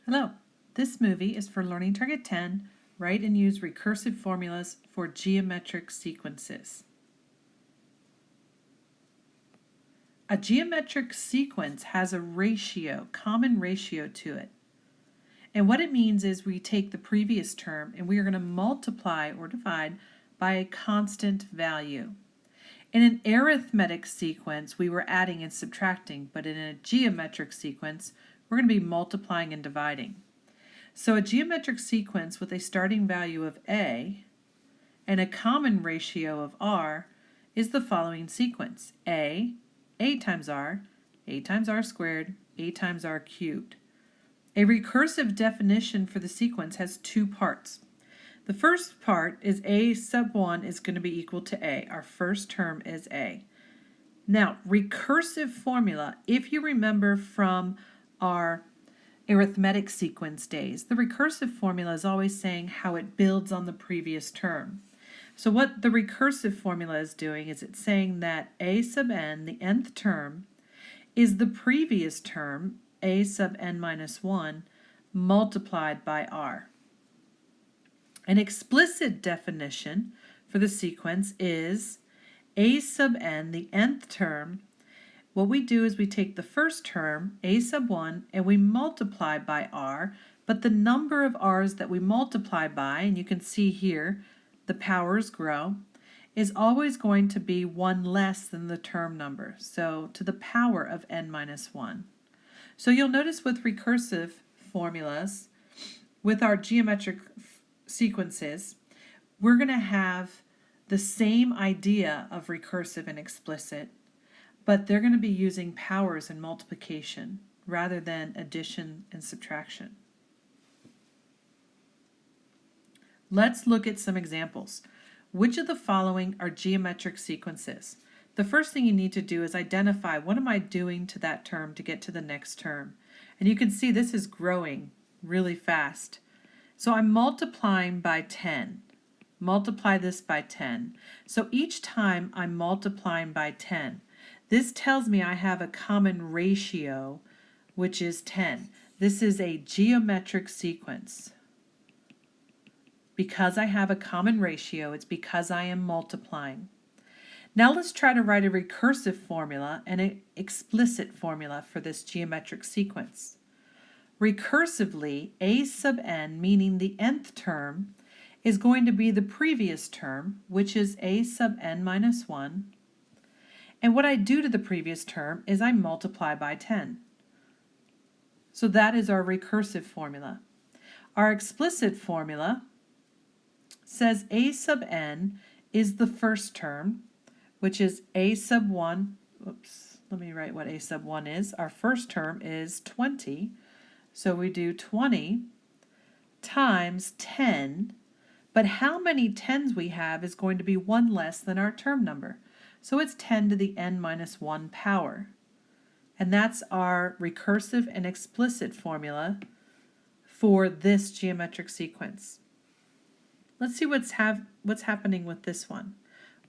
Hello, this movie is for Learning Target 10, write and use recursive formulas for geometric sequences. A geometric sequence has a ratio, common ratio to it. And what it means is we take the previous term and we are going to multiply or divide by a constant value. In an arithmetic sequence, we were adding and subtracting, but in a geometric sequence, we're going to be multiplying and dividing. So a geometric sequence with a starting value of a and a common ratio of r is the following sequence: a times r squared, a times r cubed. A recursive definition for the sequence has two parts. The first part is a sub 1 is going to be equal to a. Our first term is a. Now, recursive formula, if you remember from our arithmetic sequence days, the recursive formula is always saying how it builds on the previous term. So what the recursive formula is doing is it's saying that a sub n, the nth term, is the previous term, a sub n minus 1, multiplied by r. An explicit definition for the sequence is a sub n, the nth term. What we do is we take the first term, a sub 1, and we multiply by r, but the number of r's that we multiply by, and you can see here the powers grow, is always going to be 1 less than the term number, so to the power of n minus 1. So you'll notice with recursive formulas, with our geometric sequences, we're going to have the same idea of recursive and explicit, but they're going to be using powers and multiplication rather than addition and subtraction. Let's look at some examples. Which of the following are geometric sequences? The first thing you need to do is identify what am I doing to that term to get to the next term. And you can see this is growing really fast. So I'm multiplying by 10. Multiply this by 10. So each time I'm multiplying by 10, this tells me I have a common ratio, which is 10. This is a geometric sequence. Because I have a common ratio, it's because I am multiplying. Now let's try to write a recursive formula and an explicit formula for this geometric sequence. Recursively, a sub n, meaning the nth term, is going to be the previous term, which is a sub n minus 1. And what I do to the previous term is I multiply by 10. So that is our recursive formula. Our explicit formula says a sub n is the first term, which is a sub 1. Oops, let me write what a sub 1 is. Our first term is 20. So we do 20 times 10. But how many 10s we have is going to be 1 less than our term number. So it's 10 to the n minus 1 power. And that's our recursive and explicit formula for this geometric sequence. Let's see what's happening with this one.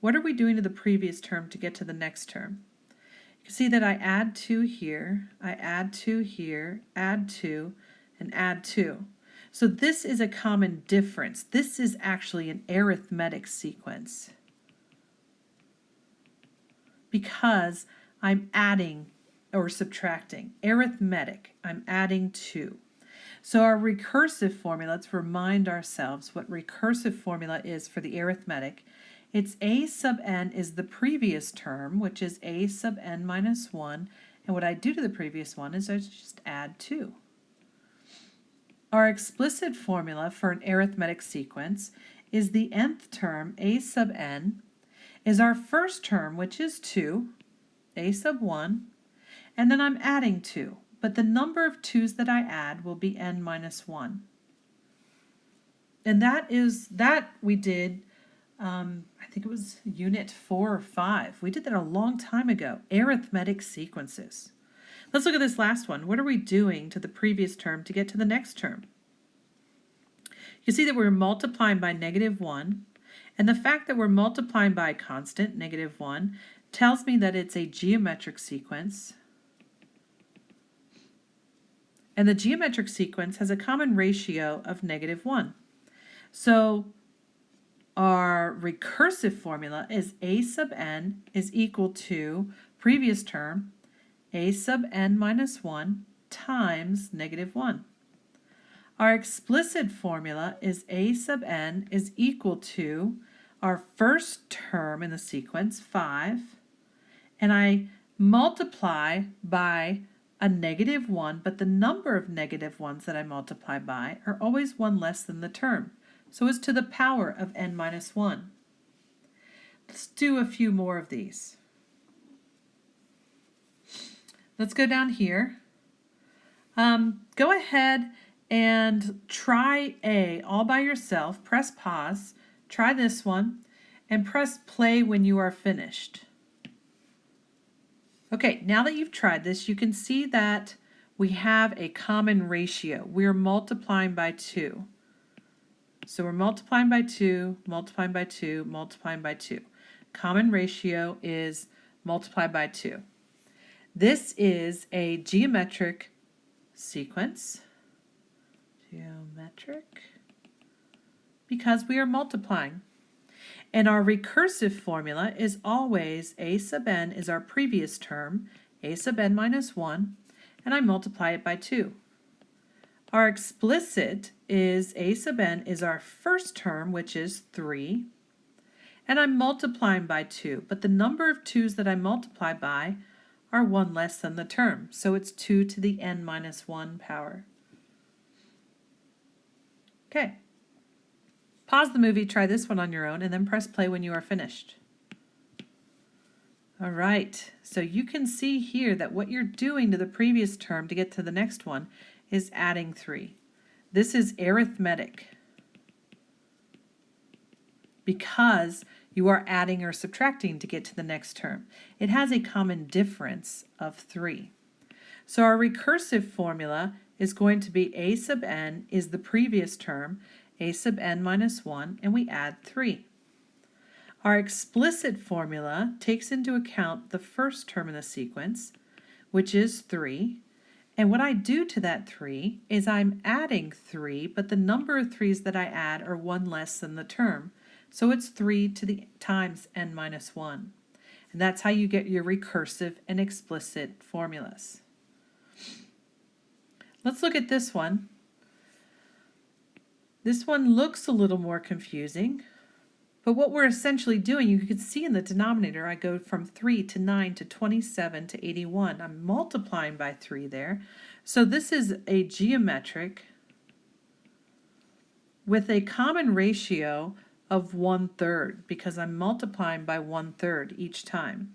What are we doing to the previous term to get to the next term? You can see that I add 2 here, I add 2 here, add 2, and add 2. So this is a common difference. This is actually an arithmetic sequence because I'm adding or subtracting. Arithmetic, I'm adding 2. So our recursive formula, let's remind ourselves what recursive formula is for the arithmetic. It's a sub n is the previous term, which is a sub n minus 1. And what I do to the previous one is I just add 2. Our explicit formula for an arithmetic sequence is the nth term, a sub n, is our first term, which is 2, a sub 1, and then I'm adding 2. But the number of 2's that I add will be n minus 1. And that we did, I think it was unit 4 or 5. We did that a long time ago, arithmetic sequences. Let's look at this last one. What are we doing to the previous term to get to the next term? You see that we're multiplying by -1, and the fact that we're multiplying by a constant, -1, tells me that it's a geometric sequence. And the geometric sequence has a common ratio of -1. So our recursive formula is a sub n is equal to, previous term, a sub n minus 1 times -1. Our explicit formula is a sub n is equal to our first term in the sequence, 5, and I multiply by a -1, but the number of negative ones that I multiply by are always one less than the term. So it's to the power of n minus 1. Let's do a few more of these. Let's go down here. Go ahead and try A all by yourself. Press pause, try this one, and press play when you are finished. Okay, now that you've tried this, you can see that we have a common ratio. We're multiplying by 2. So we're multiplying by 2, multiplying by 2, multiplying by 2. Common ratio is multiplied by 2. This is a geometric sequence. Geometric. Because we are multiplying. And our recursive formula is always a sub n is our previous term, a sub n minus 1, and I multiply it by 2. Our explicit is a sub n is our first term, which is 3, and I'm multiplying by 2, but the number of 2's that I multiply by are one less than the term, so it's 2 to the n minus 1 power. Okay. Pause the movie, try this one on your own, and then press play when you are finished. All right, so you can see here that what you're doing to the previous term to get to the next one is adding 3. This is arithmetic because you are adding or subtracting to get to the next term. It has a common difference of 3. So our recursive formula is going to be a sub n is the previous term, a sub n minus 1, and we add 3. Our explicit formula takes into account the first term in the sequence, which is 3, and what I do to that 3 is I'm adding 3, but the number of 3's that I add are one less than the term, so it's 3 to the times n minus 1. And that's how you get your recursive and explicit formulas. Let's look at this one. This one looks a little more confusing, but what we're essentially doing, you can see in the denominator, I go from 3 to 9 to 27 to 81. I'm multiplying by 3 there. So this is a geometric with a common ratio of 1/3 because I'm multiplying by 1/3 each time.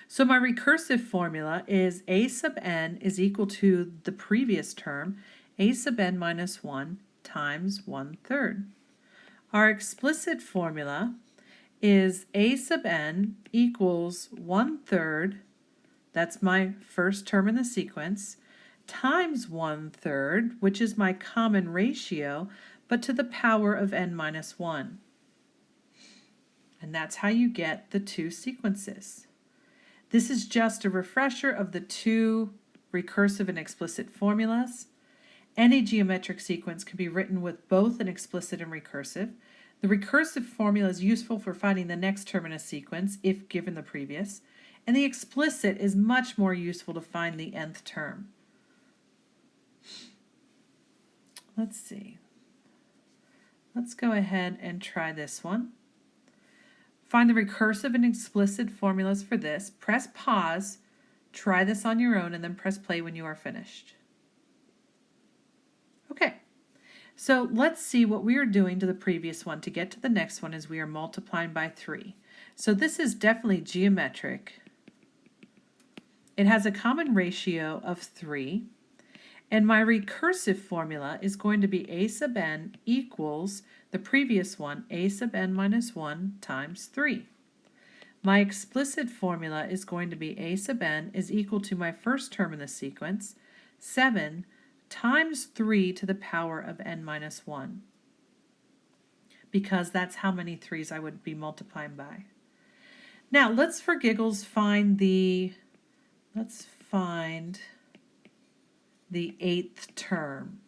So my recursive formula is a sub n is equal to the previous term, a sub n minus 1 times 1/3. Our explicit formula is a sub n equals 1/3, that's my first term in the sequence, times 1/3, which is my common ratio, but to the power of n minus 1. And that's how you get the two sequences. This is just a refresher of the two recursive and explicit formulas. Any geometric sequence can be written with both an explicit and recursive. The recursive formula is useful for finding the next term in a sequence if given the previous, and the explicit is much more useful to find the nth term. Let's see. Let's go ahead and try this one. Find the recursive and explicit formulas for this. Press pause, try this on your own, and then press play when you are finished. Okay, so let's see what we are doing to the previous one to get to the next one as we are multiplying by 3. So this is definitely geometric. It has a common ratio of 3, and my recursive formula is going to be a sub n equals the previous one, a sub n minus 1 times 3. My explicit formula is going to be a sub n is equal to my first term in the sequence, 7 times 3 to the power of n minus 1, because that's how many 3's I would be multiplying by. Now let's, for giggles, find the 8th term.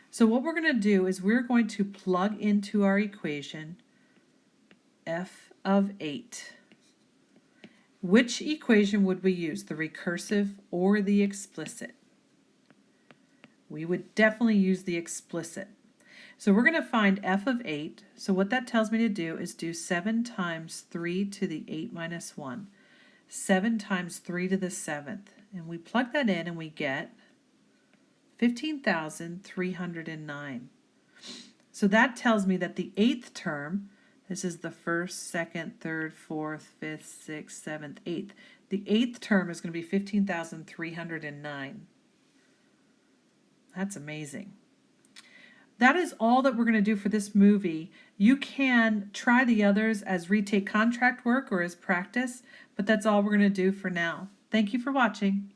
So what we're going to do is we're going to plug into our equation f of 8. Which equation would we use, the recursive or the explicit? We would definitely use the explicit. So we're going to find f of 8. So what that tells me to do is do 7 times 3 to the 8 minus 1. 7 times 3 to the 7th. And we plug that in and we get 15,309. So that tells me that the 8th term, this is the 1st, 2nd, 3rd, 4th, 5th, 6th, 7th, 8th. The 8th term is going to be 15,309. That's amazing. That is all that we're going to do for this movie. You can try the others as retake contract work or as practice, but that's all we're going to do for now. Thank you for watching.